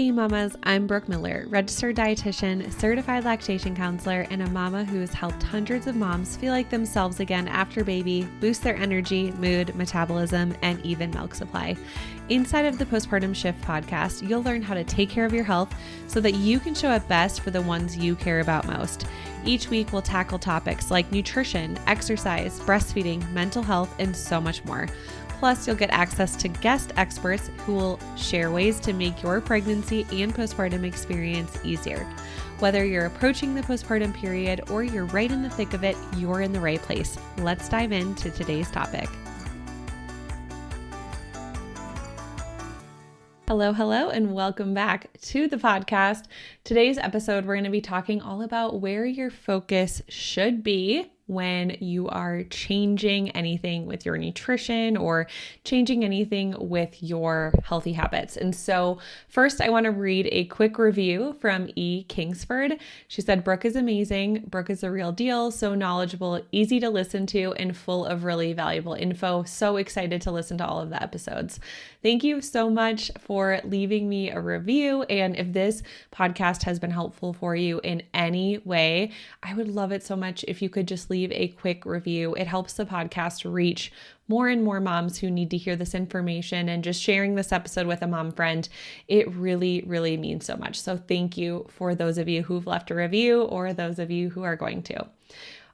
Hey mamas, I'm Brooke Miller, registered dietitian, certified lactation counselor, and a mama who has helped hundreds of moms feel like themselves again after baby, boost their energy, mood, metabolism, and even milk supply. Inside of the Postpartum Shift podcast, you'll learn how to take care of your health so that you can show up best for the ones you care about most. Each week, we'll tackle topics like nutrition, exercise, breastfeeding, mental health, and so much more. Plus, you'll get access to guest experts who will share ways to make your pregnancy and postpartum experience easier. Whether you're approaching the postpartum period or you're right in the thick of it, you're in the right place. Let's dive into today's topic. Hello, and welcome back to the podcast. Today's episode, we're going to be talking all about where your focus should be when you are changing anything with your nutrition or changing anything with your healthy habits. And so first, I want to read a quick review from E. Kingsford. She said, Brooke is amazing. Brooke is the real deal. So knowledgeable, easy to listen to, and full of really valuable info. So excited to listen to all of the episodes. Thank you so much for leaving me a review. And if this podcast has been helpful for you in any way, I would love it so much if you could just leave a quick review. It helps the podcast reach more and more moms who need to hear this information, and just sharing this episode with a mom friend, it really, really means so much. So thank you for those of you who've left a review or those of you who are going to.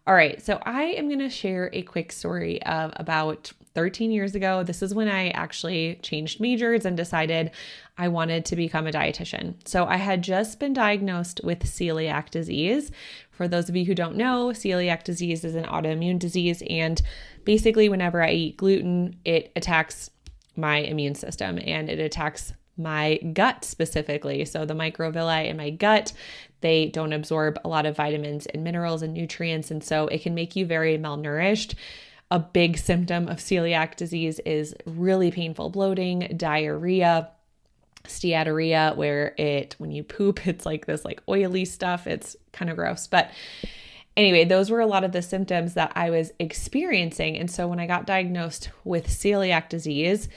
All right, so I am going to share a quick story of about 13 years ago. This is when I actually changed majors and decided I wanted to become a dietitian. So I had just been diagnosed with celiac disease. For those of you who don't know, celiac disease is an autoimmune disease, and basically whenever I eat gluten, it attacks my immune system and it attacks my gut specifically. So the microvilli in my gut, they don't absorb a lot of vitamins and minerals and nutrients, and so it can make you very malnourished. A big symptom of celiac disease is really painful bloating, diarrhea, steatorrhea, where when you poop, it's like this oily stuff. It's kind of gross. But anyway, those were a lot of the symptoms that I was experiencing. And so when I got diagnosed with celiac disease,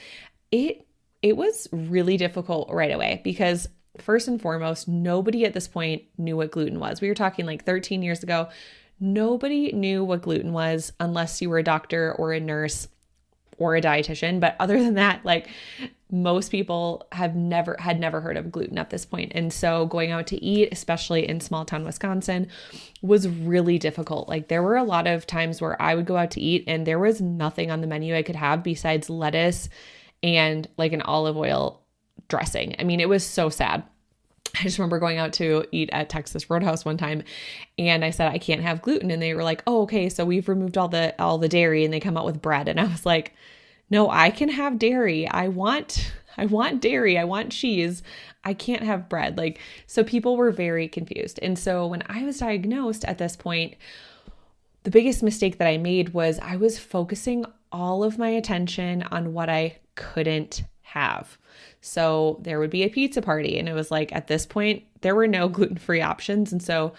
it was really difficult right away because first and foremost, nobody at this point knew what gluten was. We were talking 13 years ago. Nobody knew what gluten was unless you were a doctor or a nurse or a dietitian. But other than that, most people had never heard of gluten at this point. And so going out to eat, especially in small town Wisconsin, was really difficult. There were a lot of times where I would go out to eat and there was nothing on the menu I could have besides lettuce and an olive oil dressing. I mean, it was so sad. I just remember going out to eat at Texas Roadhouse one time and I said, I can't have gluten. And they were like, oh, okay. So we've removed all the dairy, and they come out with bread. And I was like, no, I can have dairy. I want dairy. I want cheese. I can't have bread. So people were very confused. And so when I was diagnosed at this point, the biggest mistake that I made was I was focusing all of my attention on what I couldn't have. So there would be a pizza party, and it was at this point, there were no gluten-free options. And so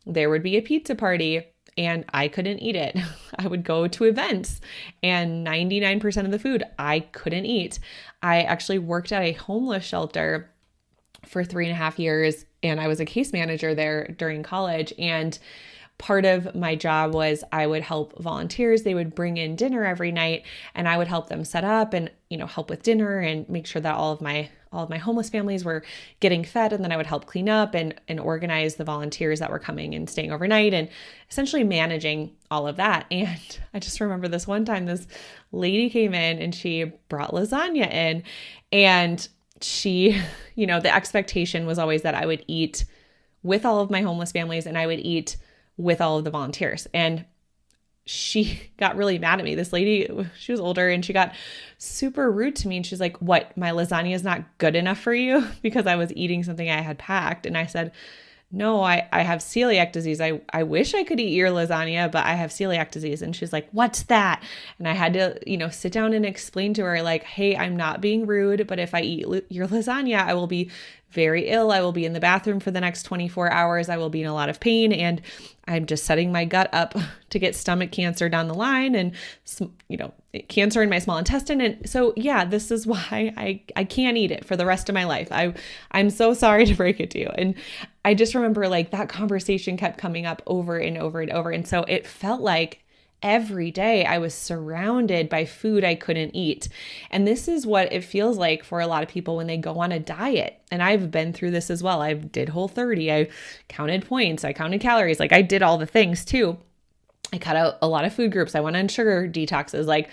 there would be a pizza party and I couldn't eat it. I would go to events and 99% of the food I couldn't eat. I actually worked at a homeless shelter for 3.5 years, and I was a case manager there during college. And part of my job was I would help volunteers. They would bring in dinner every night, and I would help them set up and, help with dinner and make sure that all of my homeless families were getting fed. And then I would help clean up and organize the volunteers that were coming and staying overnight and essentially managing all of that. And I just remember this one time, this lady came in and she brought lasagna in, and she, the expectation was always that I would eat with all of my homeless families and I would eat with all of the volunteers. And she got really mad at me. This lady, she was older, and she got super rude to me. And she's like, what, my lasagna is not good enough for you? Because I was eating something I had packed. And I said, no, I have celiac disease. I wish I could eat your lasagna, but I have celiac disease. And she's like, what's that? And I had to, sit down and explain to her hey, I'm not being rude, but if I eat your lasagna, I will be very ill. I will be in the bathroom for the next 24 hours. I will be in a lot of pain, and I'm just setting my gut up to get stomach cancer down the line and, cancer in my small intestine. And so, yeah, this is why I can't eat it for the rest of my life. I'm so sorry to break it to you. And I just remember like that conversation kept coming up over and over and over. And so it felt like every day I was surrounded by food I couldn't eat. And this is what it feels like for a lot of people when they go on a diet. And I've been through this as well. I did Whole30. I counted points. I counted calories. Like I did all the things too. I cut out a lot of food groups. I went on sugar detoxes.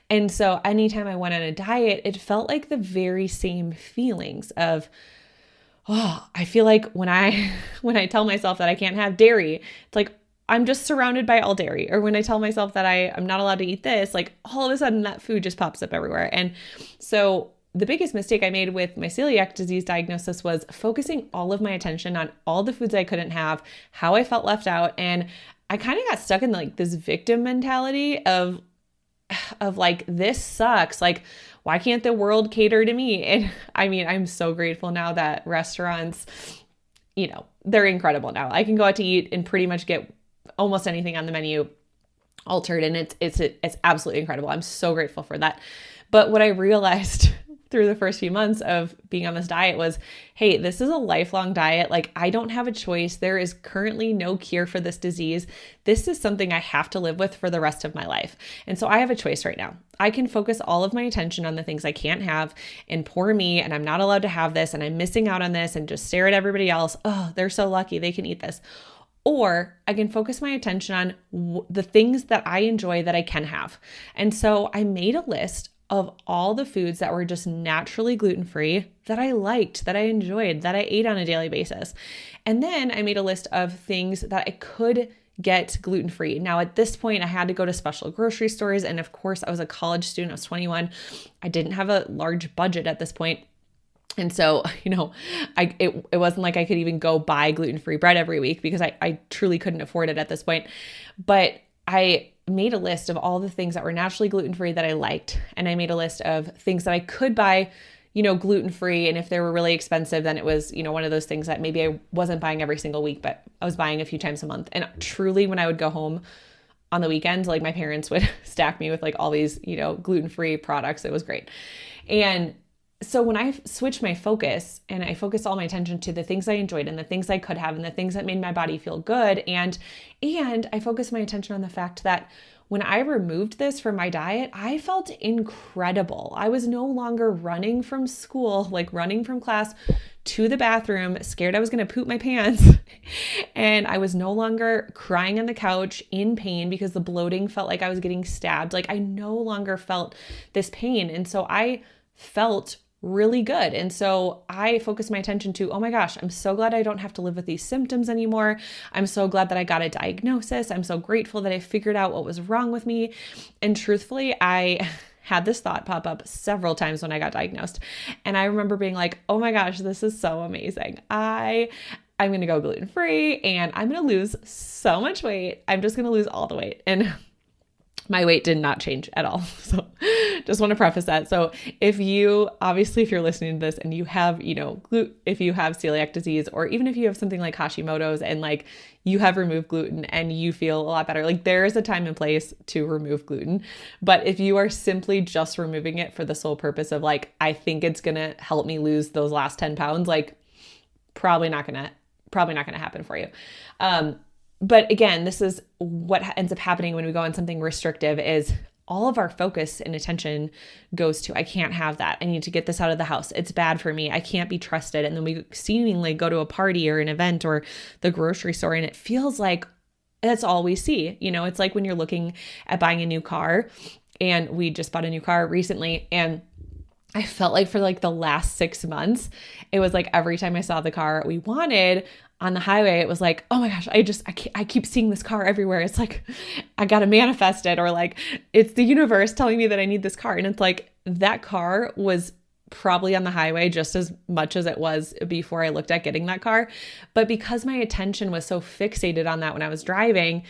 And so anytime I went on a diet, it felt like the very same feelings of, I feel like when I tell myself that I can't have dairy, it's like, I'm just surrounded by all dairy. Or when I tell myself that I'm not allowed to eat this, like all of a sudden that food just pops up everywhere. And so the biggest mistake I made with my celiac disease diagnosis was focusing all of my attention on all the foods I couldn't have, how I felt left out. And I kind of got stuck in like this victim mentality of like, this sucks. Like, why can't the world cater to me? And I mean, I'm so grateful now that restaurants, they're incredible now. I can go out to eat and pretty much get almost anything on the menu altered. And it's absolutely incredible. I'm so grateful for that. But what I realized through the first few months of being on this diet was, hey, this is a lifelong diet. Like I don't have a choice. There is currently no cure for this disease. This is something I have to live with for the rest of my life. And so I have a choice right now. I can focus all of my attention on the things I can't have and poor me, and I'm not allowed to have this, and I'm missing out on this, and just stare at everybody else. Oh, they're so lucky they can eat this. Or I can focus my attention on the things that I enjoy that I can have. And so I made a list of all the foods that were just naturally gluten-free that I liked, that I enjoyed, that I ate on a daily basis. And then I made a list of things that I could get gluten-free. Now at this point, I had to go to special grocery stores. And of course, I was a college student. I was 21. I didn't have a large budget at this point. And so, it wasn't like I could even go buy gluten-free bread every week because I truly couldn't afford it at this point. But I made a list of all the things that were naturally gluten-free that I liked. And I made a list of things that I could buy, gluten-free. And if they were really expensive, then it was, one of those things that maybe I wasn't buying every single week, but I was buying a few times a month. And truly, when I would go home on the weekends, like my parents would stack me with like all these, gluten-free products. It was great. And so when I switched my focus and I focused all my attention to the things I enjoyed and the things I could have and the things that made my body feel good, and I focused my attention on the fact that when I removed this from my diet, I felt incredible. I was no longer running from school, like running from class to the bathroom, scared I was going to poop my pants. And I was no longer crying on the couch in pain because the bloating felt like I was getting stabbed. Like I no longer felt this pain. And so I felt really good. And so I focused my attention to, oh my gosh, I'm so glad I don't have to live with these symptoms anymore. I'm so glad that I got a diagnosis. I'm so grateful that I figured out what was wrong with me. And truthfully, I had this thought pop up several times when I got diagnosed. And I remember being like, oh my gosh, this is so amazing. I'm going to go gluten-free and I'm going to lose so much weight. I'm just going to lose all the weight. And my weight did not change at all. So just want to preface that. So if you're listening to this and you have, if you have celiac disease, or even if you have something like Hashimoto's and like you have removed gluten and you feel a lot better, like there is a time and place to remove gluten. But if you are simply just removing it for the sole purpose of like, I think it's going to help me lose those last 10 pounds, like probably not going to happen for you. But again, this is what ends up happening when we go on something restrictive is all of our focus and attention goes to, I can't have that. I need to get this out of the house. It's bad for me. I can't be trusted. And then we seemingly go to a party or an event or the grocery store and it feels like that's all we see. It's like when you're looking at buying a new car, and we just bought a new car recently, and I felt like for like the last 6 months, it was like every time I saw the car we wanted on the highway, it was like, oh my gosh, I keep seeing this car everywhere. It's like, I got to manifest it, or like it's the universe telling me that I need this car. And it's like, that car was probably on the highway just as much as it was before I looked at getting that car. But because my attention was so fixated on that when I was driving,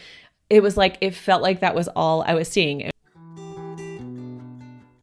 it was like, it felt like that was all I was seeing.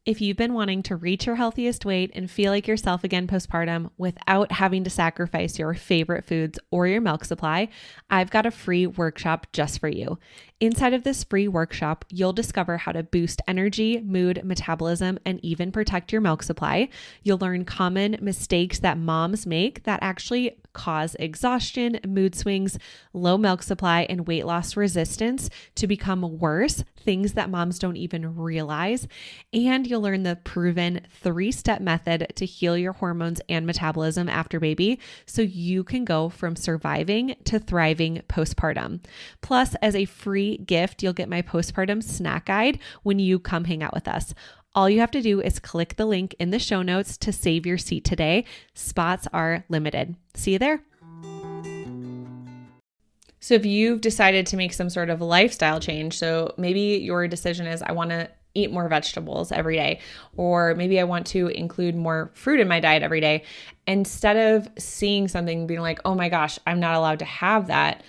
If you've been wanting to reach your healthiest weight and feel like yourself again postpartum without having to sacrifice your favorite foods or your milk supply, I've got a free workshop just for you. Inside of this free workshop, you'll discover how to boost energy, mood, metabolism, and even protect your milk supply. You'll learn common mistakes that moms make that actually cause exhaustion, mood swings, low milk supply, and weight loss resistance to become worse, things that moms don't even realize. And you'll learn the proven 3-step method to heal your hormones and metabolism after baby so you can go from surviving to thriving postpartum. Plus, as a free gift, you'll get my postpartum snack guide when you come hang out with us. All you have to do is click the link in the show notes to save your seat today. Spots are limited. See you there. So if you've decided to make some sort of lifestyle change, so maybe your decision is I want to eat more vegetables every day, or maybe I want to include more fruit in my diet every day, instead of seeing something being like, oh my gosh, I'm not allowed to have that,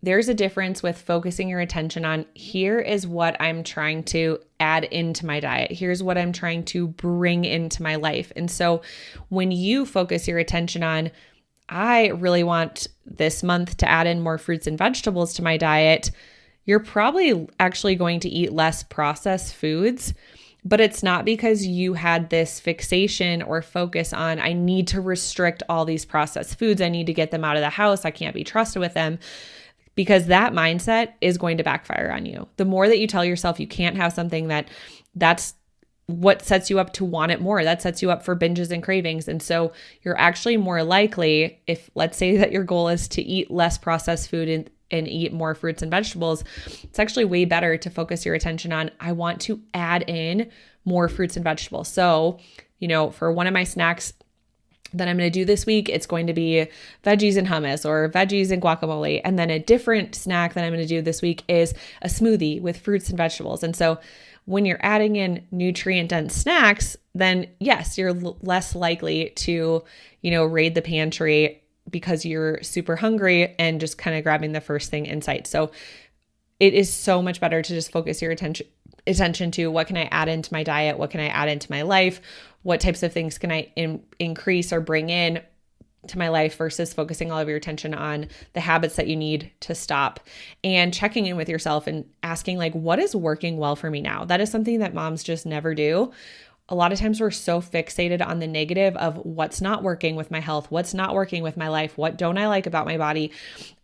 there's a difference with focusing your attention on here is what I'm trying to add into my diet. Here's what I'm trying to bring into my life. And so when you focus your attention on, I really want this month to add in more fruits and vegetables to my diet, you're probably actually going to eat less processed foods. But it's not because you had this fixation or focus on, I need to restrict all these processed foods. I need to get them out of the house. I can't be trusted with them. Because that mindset is going to backfire on you. The more that you tell yourself you can't have something, that's what sets you up to want it more. That sets you up for binges and cravings. And so you're actually more likely, if let's say that your goal is to eat less processed food and eat more fruits and vegetables, it's actually way better to focus your attention on, I want to add in more fruits and vegetables. So, for one of my snacks that I'm going to do this week, it's going to be veggies and hummus or veggies and guacamole. And then a different snack that I'm going to do this week is a smoothie with fruits and vegetables. And so when you're adding in nutrient dense snacks, then yes, you're less likely to, raid the pantry because you're super hungry and just kind of grabbing the first thing in sight. So it is so much better to just focus your attention to what can I add into my diet? What can I add into my life? What types of things can I increase or bring in to my life versus focusing all of your attention on the habits that you need to stop, and checking in with yourself and asking what is working well for me now? That is something that moms just never do. A lot of times we're so fixated on the negative of what's not working with my health, what's not working with my life, what don't I like about my body,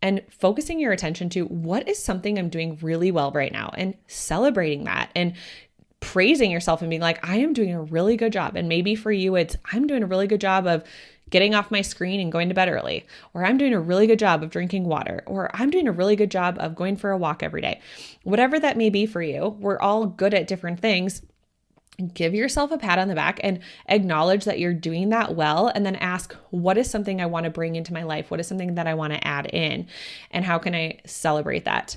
and focusing your attention to what is something I'm doing really well right now and celebrating that and praising yourself and being like, I am doing a really good job. And maybe for you, it's I'm doing a really good job of getting off my screen and going to bed early, or I'm doing a really good job of drinking water, or I'm doing a really good job of going for a walk every day. Whatever that may be for you, we're all good at different things. Give yourself a pat on the back and acknowledge that you're doing that well, and then ask, what is something I want to bring into my life? What is something that I want to add in? And how can I celebrate that?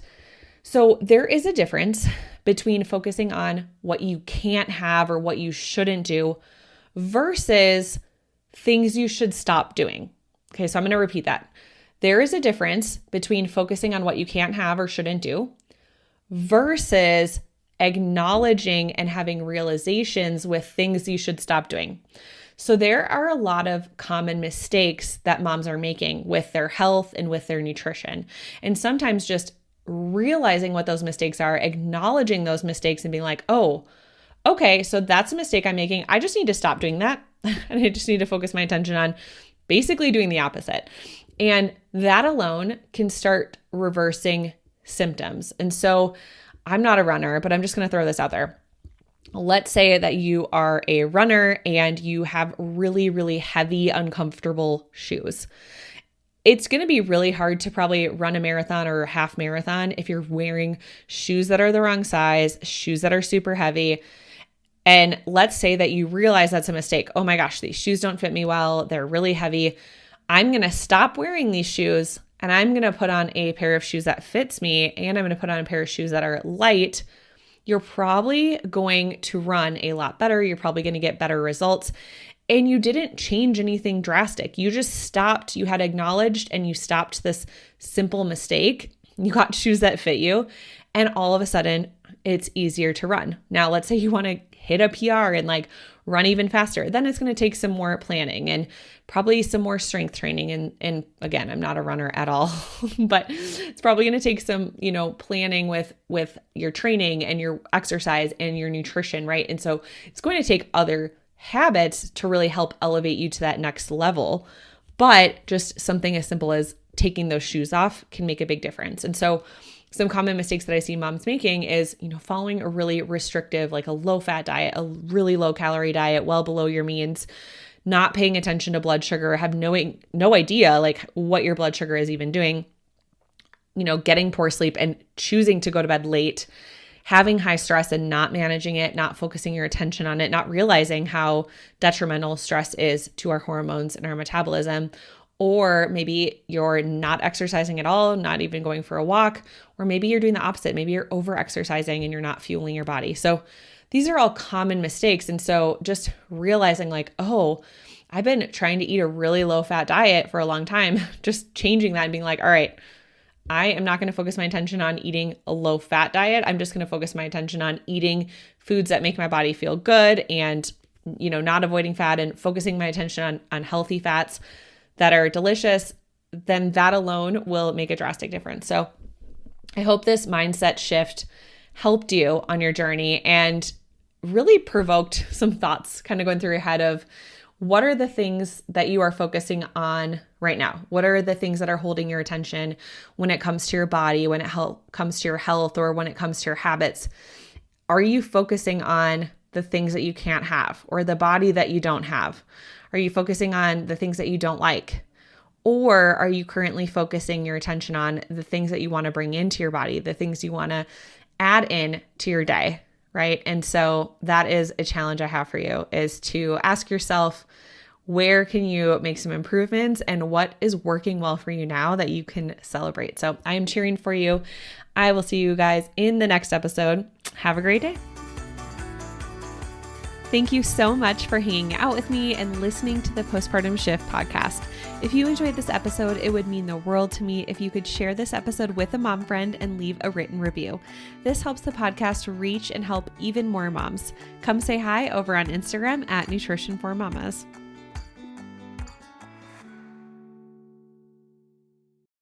So there is a difference between focusing on what you can't have or what you shouldn't do versus things you should stop doing. Okay, so I'm going to repeat that. There is a difference between focusing on what you can't have or shouldn't do versus acknowledging and having realizations with things you should stop doing. So there are a lot of common mistakes that moms are making with their health and with their nutrition. And sometimes just realizing what those mistakes are, acknowledging those mistakes and being like, oh, okay, so that's a mistake I'm making. I just need to stop doing that. And I just need to focus my attention on basically doing the opposite. And that alone can start reversing symptoms. And so I'm not a runner, but I'm just going to throw this out there. Let's say that you are a runner and you have really, really heavy, uncomfortable shoes. It's going to be really hard to probably run a marathon or a half marathon if you're wearing shoes that are the wrong size, shoes that are super heavy. And let's say that you realize that's a mistake. Oh my gosh, these shoes don't fit me well. They're really heavy. I'm going to stop wearing these shoes and I'm going to put on a pair of shoes that fits me, and I'm going to put on a pair of shoes that are light. You're probably going to run a lot better. You're probably going to get better results. And you didn't change anything drastic. You just stopped. You had acknowledged and you stopped this simple mistake. You got shoes that fit you. And all of a sudden, it's easier to run. Now, let's say you want to hit a PR and like run even faster. Then it's going to take some more planning and probably some more strength training. And again, I'm not a runner at all, but it's probably going to take some, planning with your training and your exercise and your nutrition, right? And so it's going to take other habits to really help elevate you to that next level. But just something as simple as taking those shoes off can make a big difference. And so some common mistakes that I see moms making is, following a really restrictive, like a low fat diet, a really low calorie diet, well below your means, not paying attention to blood sugar, have no idea like what your blood sugar is even doing, getting poor sleep and choosing to go to bed late, having high stress and not managing it, not focusing your attention on it, not realizing how detrimental stress is to our hormones and our metabolism. Or maybe you're not exercising at all, not even going for a walk, or maybe you're doing the opposite. Maybe you're over exercising and you're not fueling your body. So these are all common mistakes. And so just realizing like, oh, I've been trying to eat a really low fat diet for a long time, just changing that and being like, all right, I am not going to focus my attention on eating a low fat diet. I'm just going to focus my attention on eating foods that make my body feel good and, not avoiding fat and focusing my attention on healthy fats that are delicious. Then that alone will make a drastic difference. So I hope this mindset shift helped you on your journey and really provoked some thoughts kind of going through your head of what are the things that you are focusing on right now? What are the things that are holding your attention when it comes to your body, when it comes to your health, or when it comes to your habits? Are you focusing on the things that you can't have or the body that you don't have? Are you focusing on the things that you don't like? Or are you currently focusing your attention on the things that you want to bring into your body, the things you want to add in to your day, right? And so that is a challenge I have for you, is to ask yourself, where can you make some improvements and what is working well for you now that you can celebrate? So I am cheering for you. I will see you guys in the next episode. Have a great day. Thank you so much for hanging out with me and listening to the Postpartum Shift podcast. If you enjoyed this episode, it would mean the world to me if you could share this episode with a mom friend and leave a written review. This helps the podcast reach and help even more moms. Come say hi over on Instagram at Nutrition for Mamas.